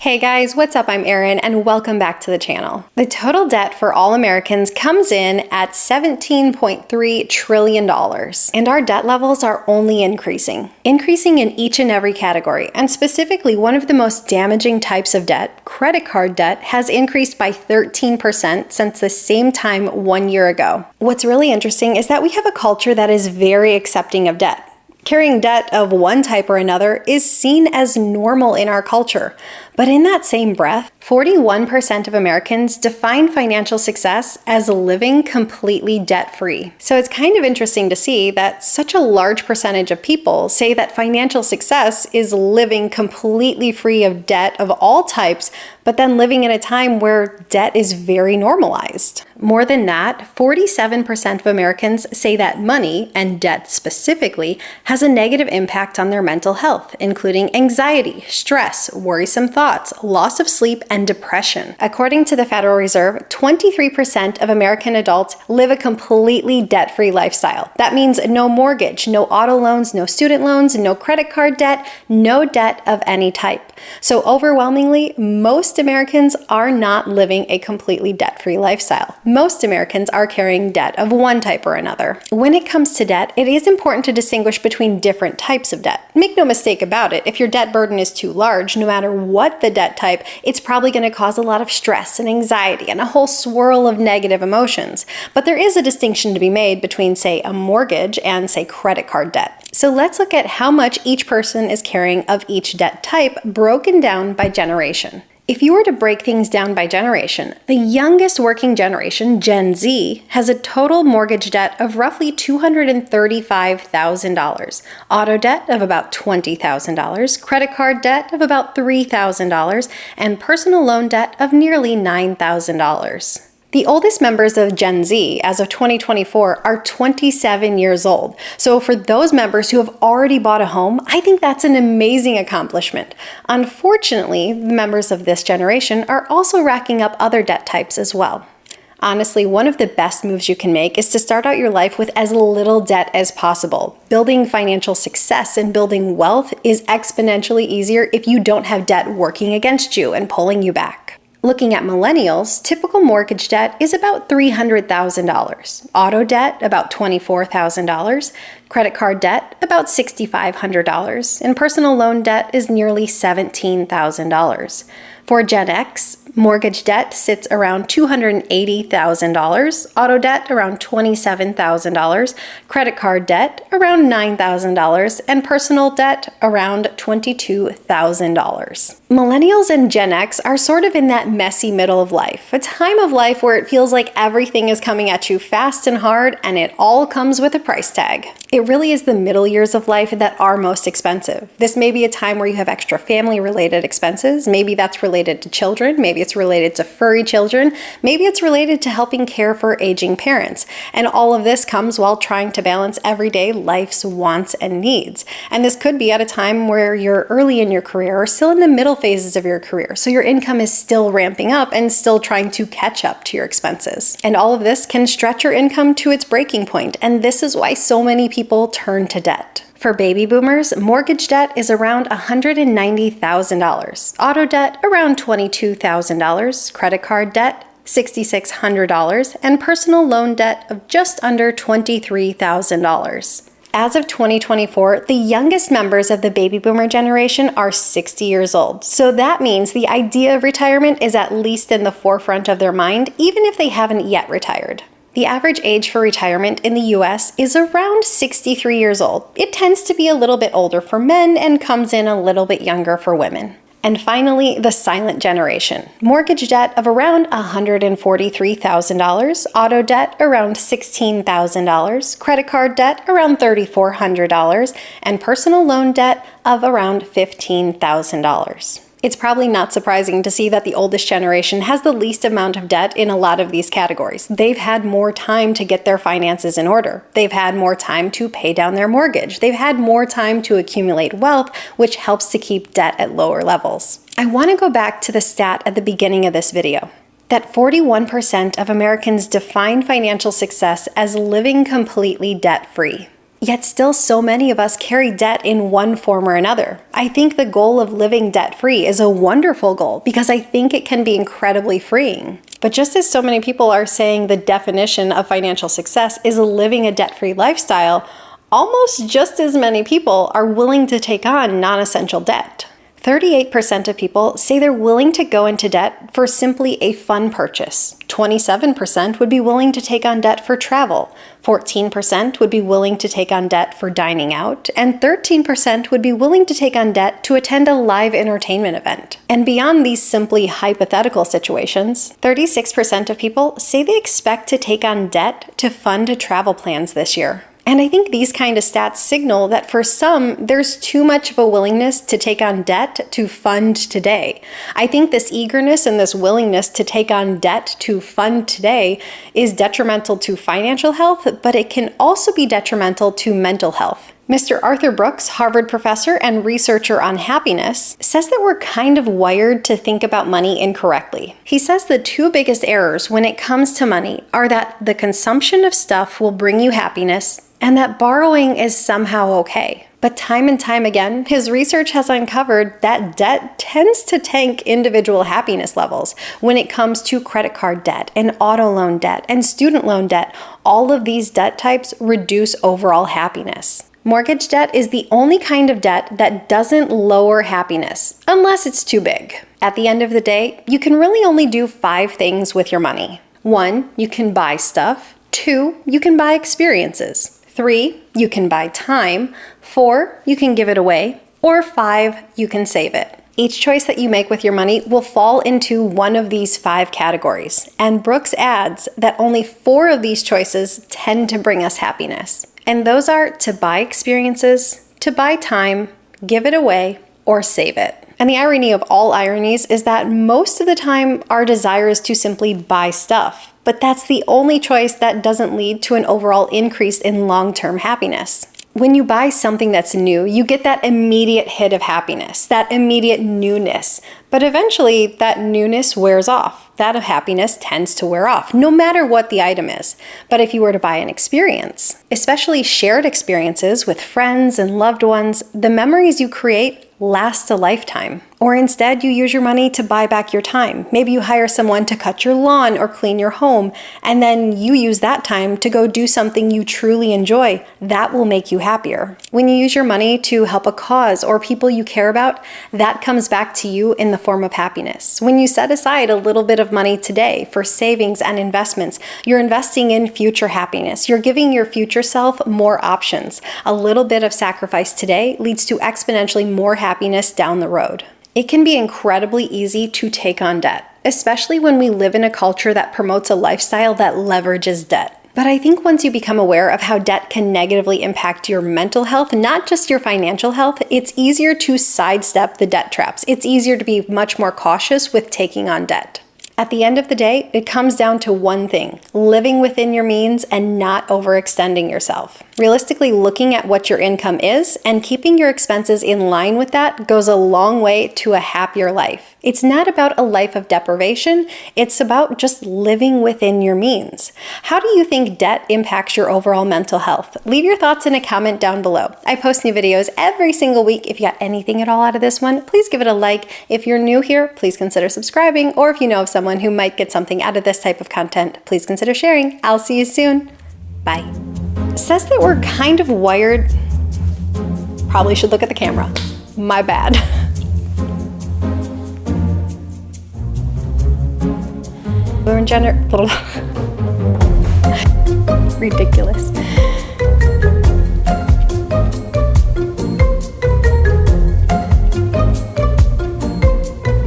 Hey guys, what's up? I'm Erin and welcome back to the channel. The total debt for all Americans comes in at $17.3 trillion, and our debt levels are only increasing in each and every category. And specifically, one of the most damaging types of debt, credit card debt, has increased by 13% since the same time 1 year ago. What's really interesting is that we have a culture that is very accepting of debt. Carrying debt of one type or another is seen as normal in our culture. But in that same breath, 41% of Americans define financial success as living completely debt-free. So it's kind of interesting to see that such a large percentage of people say that financial success is living completely free of debt of all types, but then living in a time where debt is very normalized. More than that, 47% of Americans say that money, and debt specifically, has a negative impact on their mental health, including anxiety, stress, worrisome thoughts, loss of sleep, and depression. According to the Federal Reserve, 23% of American adults live a completely debt-free lifestyle. That means no mortgage, no auto loans, no student loans, no credit card debt, no debt of any type. So overwhelmingly, most Americans are not living a completely debt-free lifestyle. Most Americans are carrying debt of one type or another. When it comes to debt, it is important to distinguish between different types of debt. Make no mistake about it, if your debt burden is too large, no matter what the debt type, it's probably going to cause a lot of stress and anxiety and a whole swirl of negative emotions. But there is a distinction to be made between, say, a mortgage and, say, credit card debt. So let's look at how much each person is carrying of each debt type broken down by generation. If you were to break things down by generation, the youngest working generation, Gen Z, has a total mortgage debt of roughly $235,000, auto debt of about $20,000, credit card debt of about $3,000, and personal loan debt of nearly $9,000. The oldest members of Gen Z, as of 2024, are 27 years old. So for those members who have already bought a home, I think that's an amazing accomplishment. Unfortunately, the members of this generation are also racking up other debt types as well. Honestly, one of the best moves you can make is to start out your life with as little debt as possible. Building financial success and building wealth is exponentially easier if you don't have debt working against you and pulling you back. Looking at millennials, typical mortgage debt is about $300,000, auto debt about $24,000, credit card debt about $6,500, and personal loan debt is nearly $17,000. For Gen X, mortgage debt sits around $280,000, auto debt around $27,000, credit card debt around $9,000, and personal debt around $22,000. Millennials and Gen X are sort of in that messy middle of life, a time of life where it feels like everything is coming at you fast and hard, and it all comes with a price tag. It really is the middle years of life that are most expensive. This may be a time where you have extra family-related expenses. Maybe that's related to children. Maybe it's related to furry children. Maybe it's related to helping care for aging parents. And all of this comes while trying to balance everyday life's wants and needs. And this could be at a time where you're early in your career or still in the middle phases of your career. So your income is still ramping up and still trying to catch up to your expenses. And all of this can stretch your income to its breaking point. And this is why so many people turn to debt. For baby boomers, mortgage debt is around $190,000, auto debt around $22,000, credit card debt $6,600, and personal loan debt of just under $23,000. As of 2024, the youngest members of the baby boomer generation are 60 years old. So that means the idea of retirement is at least in the forefront of their mind, even if they haven't yet retired. The average age for retirement in the US is around 63 years old. It tends to be a little bit older for men and comes in a little bit younger for women. And finally, the silent generation. Mortgage debt of around $143,000, auto debt around $16,000, credit card debt around $3,400, and personal loan debt of around $15,000. It's probably not surprising to see that the oldest generation has the least amount of debt in a lot of these categories. They've had more time to get their finances in order. They've had more time to pay down their mortgage. They've had more time to accumulate wealth, which helps to keep debt at lower levels. I want to go back to the stat at the beginning of this video, that 41% of Americans define financial success as living completely debt-free. Yet still so many of us carry debt in one form or another. I think the goal of living debt-free is a wonderful goal because I think it can be incredibly freeing. But just as so many people are saying the definition of financial success is living a debt-free lifestyle, almost just as many people are willing to take on non-essential debt. 38% of people say they're willing to go into debt for simply a fun purchase. 27% would be willing to take on debt for travel. 14% would be willing to take on debt for dining out. And 13% would be willing to take on debt to attend a live entertainment event. And beyond these simply hypothetical situations, 36% of people say they expect to take on debt to fund travel plans this year. And I think these kind of stats signal that for some, there's too much of a willingness to take on debt to fund today. I think this eagerness and this willingness to take on debt to fund today is detrimental to financial health, but it can also be detrimental to mental health. Mr. Arthur Brooks, Harvard professor and researcher on happiness, says that we're kind of wired to think about money incorrectly. He says the two biggest errors when it comes to money are that the consumption of stuff will bring you happiness and that borrowing is somehow okay. But time and time again, his research has uncovered that debt tends to tank individual happiness levels when it comes to credit card debt and auto loan debt and student loan debt. All of these debt types reduce overall happiness. Mortgage debt is the only kind of debt that doesn't lower happiness, unless it's too big. At the end of the day, you can really only do 5 things with your money. 1, you can buy stuff. 2, you can buy experiences. 3, you can buy time. 4, you can give it away. Or 5, you can save it. Each choice that you make with your money will fall into one of these 5 categories. And Brooks adds that only 4 of these choices tend to bring us happiness. And those are to buy experiences, to buy time, give it away, or save it. And the irony of all ironies is that most of the time our desire is to simply buy stuff. But that's the only choice that doesn't lead to an overall increase in long-term happiness. When you buy something that's new, you get that immediate hit of happiness, that immediate newness. But eventually, that newness wears off. That of happiness tends to wear off, no matter what the item is. But if you were to buy an experience, especially shared experiences with friends and loved ones, the memories you create last a lifetime. Or instead, you use your money to buy back your time. Maybe you hire someone to cut your lawn or clean your home, and then you use that time to go do something you truly enjoy. That will make you happier. When you use your money to help a cause or people you care about, that comes back to you in the form of happiness. When you set aside a little bit of money today for savings and investments, you're investing in future happiness. You're giving your future self more options. A little bit of sacrifice today leads to exponentially more happiness down the road. It can be incredibly easy to take on debt, especially when we live in a culture that promotes a lifestyle that leverages debt. But I think once you become aware of how debt can negatively impact your mental health, not just your financial health, it's easier to sidestep the debt traps. It's easier to be much more cautious with taking on debt. At the end of the day, it comes down to one thing: living within your means and not overextending yourself. Realistically, looking at what your income is and keeping your expenses in line with that goes a long way to a happier life. It's not about a life of deprivation, it's about just living within your means. How do you think debt impacts your overall mental health? Leave your thoughts in a comment down below. I post new videos every single week. If you got anything at all out of this one, please give it a like. If you're new here, please consider subscribing, or if you know of someone who might get something out of this type of content, please consider sharing. I'll see you soon. Bye. It says that we're kind of wired. Probably should look at the camera. My bad. Gender. Ridiculous.